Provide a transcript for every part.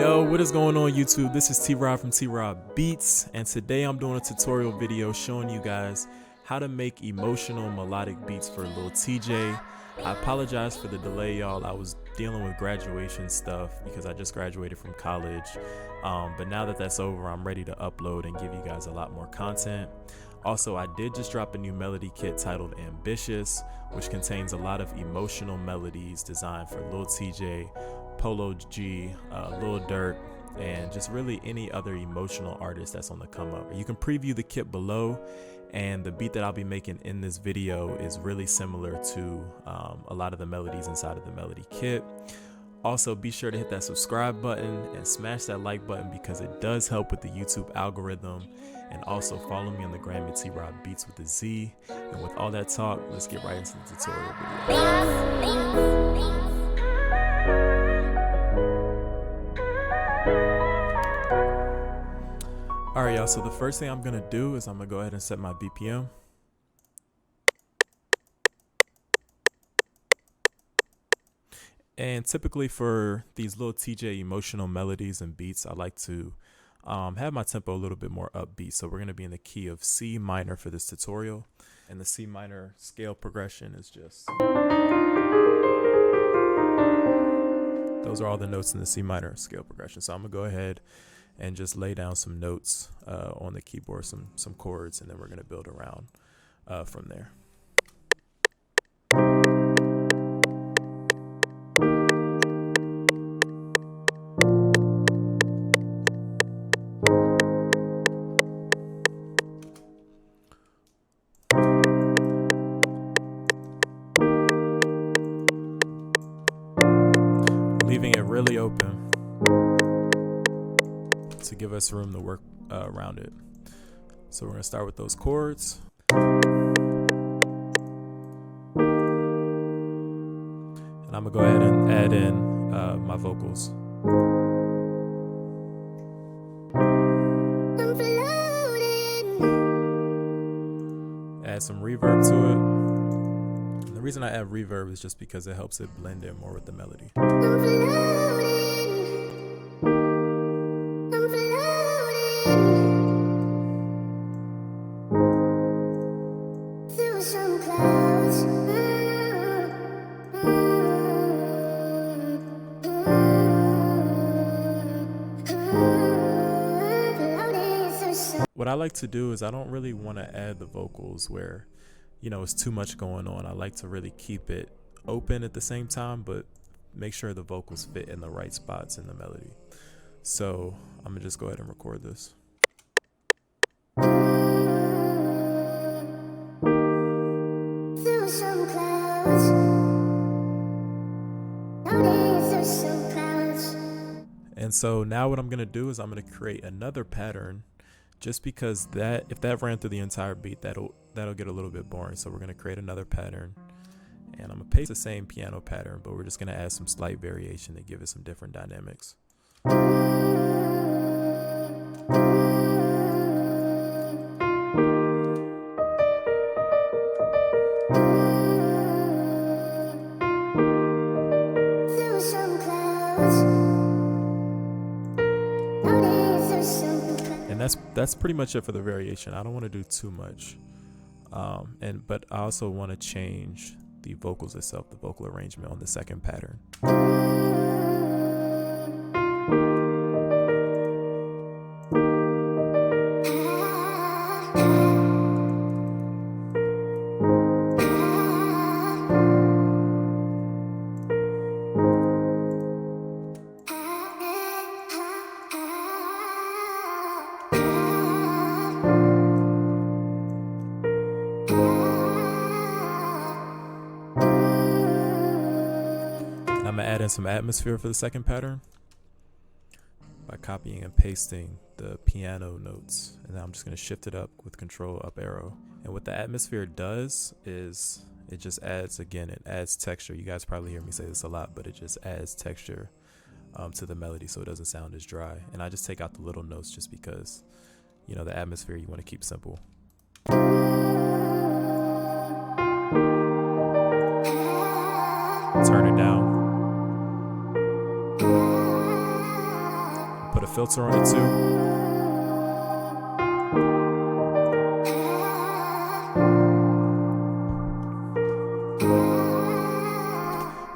Yo, what is going on YouTube? This is T-Rob from T-Rob Beats, and today I'm doing a tutorial video showing you guys how to make emotional melodic beats for Lil Tjay. I apologize for the delay, y'all. I was dealing with graduation stuff because I just graduated from college, but now that that's over, I'm ready to upload and give you guys a lot more content. Also, I did just drop a new melody kit titled Ambitious, which contains a lot of emotional melodies designed for Lil Tjay, Polo, Lil Durk, and just really any other emotional artist that's on the come up. You can preview the kit below, and the beat that I'll be making in this video is really similar to a lot of the melodies inside of the melody kit. Also, be sure to hit that subscribe button and smash that like button because it does help with the YouTube algorithm. And also follow me on the gram at T-Rob Beats with a Z. And with all that talk, let's get right into the tutorial video. Alright y'all, so the first thing I'm going to do is I'm going to go ahead and set my BPM. And typically for these Lil Tjay emotional melodies and beats, I like to have my tempo a little bit more upbeat. So we're going to be in the key of C minor for this tutorial. And the C minor scale progression is just... those are all the notes in the C minor scale progression. So I'm going to go ahead and just lay down some notes on the keyboard, some chords, and then we're going to build around from there. Leaving it really open to give us room to work around it. So we're going to start with those chords. And I'm going to go ahead and add in my vocals. Add some reverb to it. And the reason I add reverb is just because it helps it blend in more with the melody. What I like to do is I don't really want to add the vocals where, you know, it's too much going on. I like to really keep it open at the same time, but make sure the vocals fit in the right spots in the melody. So I'm gonna just go ahead and record this. And so now what I'm gonna do is I'm gonna create another pattern, just because that if that ran through the entire beat, that'll get a little bit boring. So we're gonna create another pattern, and I'm gonna paste the same piano pattern, but we're just gonna add some slight variation to give it some different dynamics. And that's pretty much it for the variation. I don't want to do too much, but I also want to change the vocals itself, the vocal arrangement on the second pattern. I'm gonna add in some atmosphere for the second pattern by copying and pasting the piano notes, and then I'm just gonna shift it up with Control up arrow. And what the atmosphere does is it just adds, again, it adds texture. You guys probably hear me say this a lot, but it just adds texture to the melody so it doesn't sound as dry. And I just take out the little notes just because, you know, the atmosphere you want to keep simple. Turn it down. filter on it too.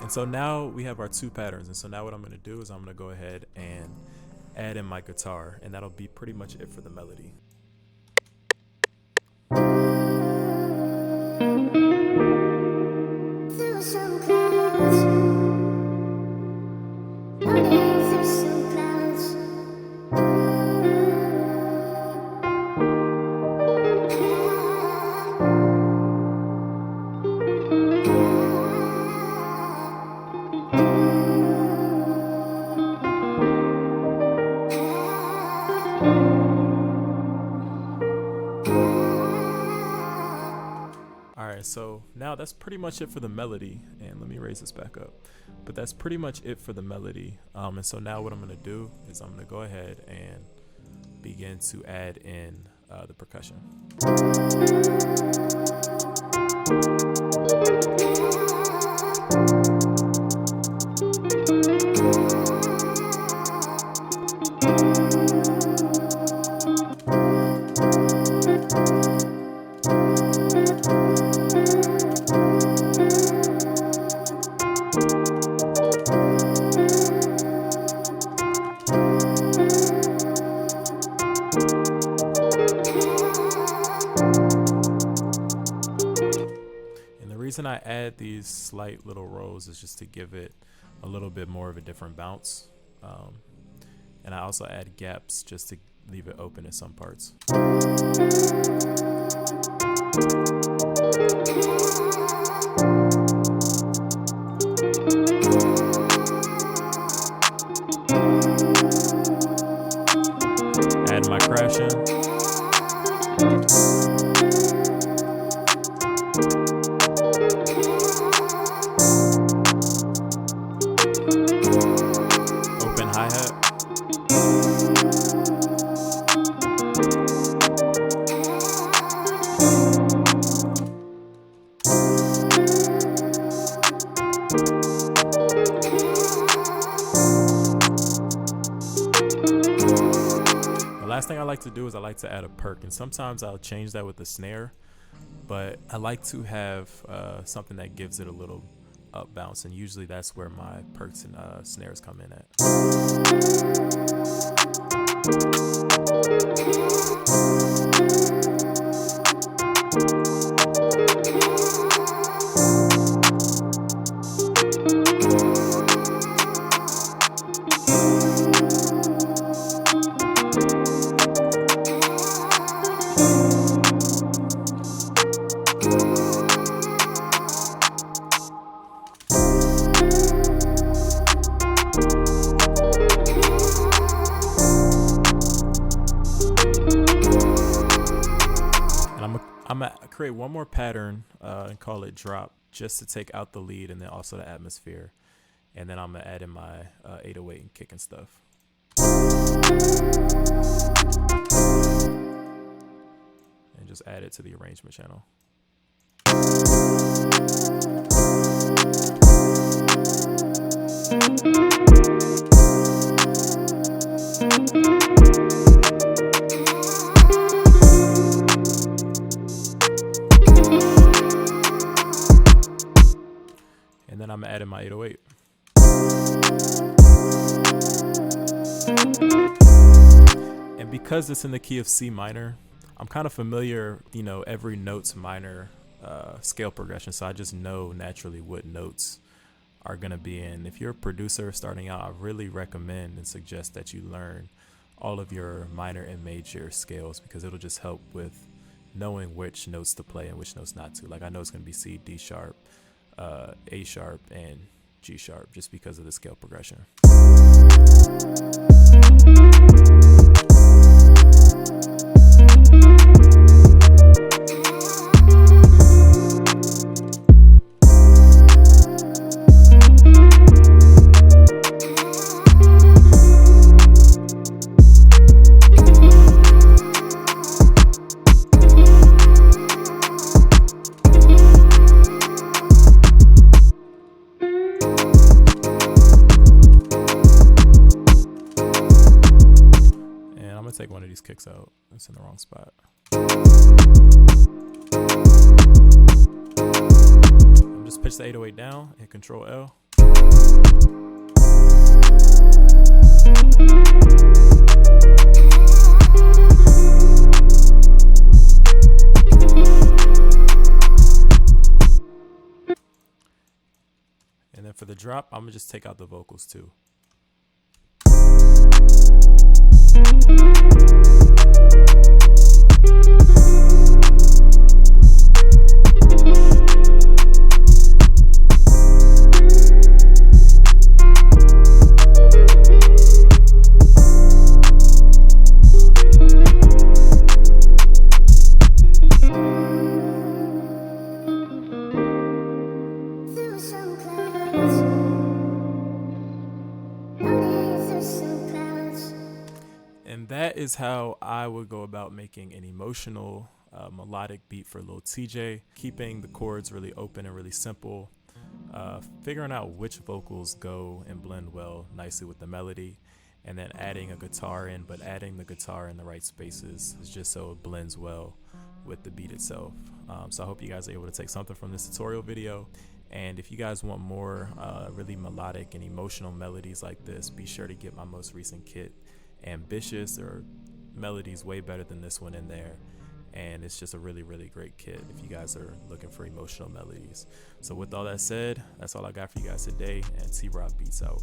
And so now we have our two patterns. And so now what I'm going to do is I'm going to go ahead and add in my guitar, and that'll be pretty much it for the melody. So now that's pretty much it for the melody, and let me raise this back up, but that's pretty much it for the melody. And so now what I'm going to do is I'm going to go ahead and begin to add in the percussion. The reason I add these slight little rolls is just to give it a little bit more of a different bounce, and I also add gaps just to leave it open at some parts. Add my crash in. Open hi-hat. The last thing I like to do is I like to add a perk, and sometimes I'll change that with the snare, but I like to have something that gives it a little up bounce, and usually that's where my perks and snares come in at. I'm gonna create one more pattern and call it drop, just to take out the lead and then also the atmosphere, and then I'm gonna add in my 808 and kick and stuff. And just add it to the arrangement channel. And then I'm gonna add in my 808. And because it's in the key of C minor, I'm kind of familiar, you know, every note's minor scale progression, so I just know naturally what notes are gonna be in. If you're a producer starting out, I really recommend and suggest that you learn all of your minor and major scales, because it'll just help with knowing which notes to play and which notes not to. Like, I know it's gonna be C, D sharp, A sharp, and G sharp, just because of the scale progression. gonna take one of these kicks out. It's in the wrong spot. Just pitch the 808 down, hit Control L. And then for the drop, I'm gonna just take out the vocals too. And that is how I would go about making an emotional melodic beat for Lil Tjay, keeping the chords really open and really simple, figuring out which vocals go and blend well nicely with the melody, and then adding a guitar in, but adding the guitar in the right spaces is just so it blends well with the beat itself. So I hope you guys are able to take something from this tutorial video. And if you guys want more really melodic and emotional melodies like this, be sure to get my most recent kit, Ambitious. There are melodies way better than this one in there, and it's just a really, really great kit if you guys are looking for emotional melodies. So with all that said, that's all I got for you guys today, and T-Rob Beats out.